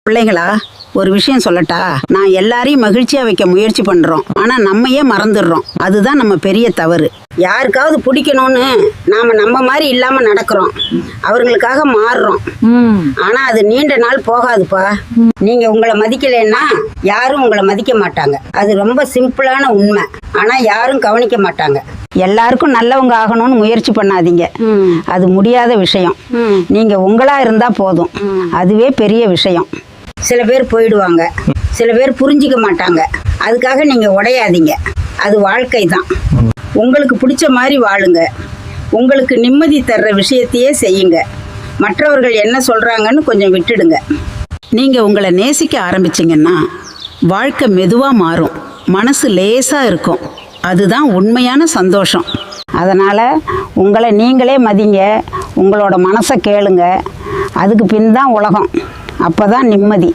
பிள்ளைங்களா, ஒரு விஷயம் சொல்லட்டா? நான் எல்லாரையும் மகிழ்ச்சியா வைக்க முயற்சி பண்றோம், ஆனா நம்மையே மறந்துடுறோம். அதுதான் நம்ம பெரிய தவறு. யாருக்காவது பிடிக்கணும்னு நாம நம்ம மாதிரி இல்லாம நடக்கிறோம், அவர்களுக்காக மாறுறோம். ஆனா அது நீண்ட நாள் போகாதுப்பா. நீங்க உங்களை மதிக்கலைன்னா யாரும் உங்களை மதிக்க மாட்டாங்க. அது ரொம்ப சிம்பிளான உண்மை. ஆனா யாரும் கவனிக்க மாட்டாங்க. எல்லாருக்கும் நல்லவங்க ஆகணும்னு முயற்சி பண்ணாதீங்க, அது முடியாத விஷயம். நீங்க உங்களா இருந்தா போதும், அதுவே பெரிய விஷயம். சில பேர் போயிடுவாங்க, சில பேர் புரிஞ்சிக்க மாட்டாங்க. அதுக்காக நீங்க உடையாதீங்க, அது வாழ்க்கை தான். உங்களுக்கு பிடிச்ச மாதிரி வாழுங்க, உங்களுக்கு நிம்மதி தர்ற விஷயத்தையே செய்யுங்க. மற்றவர்கள் என்ன சொல்றாங்கன்னு கொஞ்சம் விட்டுடுங்க. நீங்க உங்களை நேசிக்க ஆரம்பிச்சிங்கன்னா வாழ்க்கை மெதுவா மாறும், மனசு லேசா இருக்கும். அதுதான் உண்மையான சந்தோஷம். அதனால உங்களை நீங்களே மதிங்க, உங்களோட மனசை கேளுங்க. அதுக்கு பின் தான் உலகம், அப்பதான் நிம்மதி.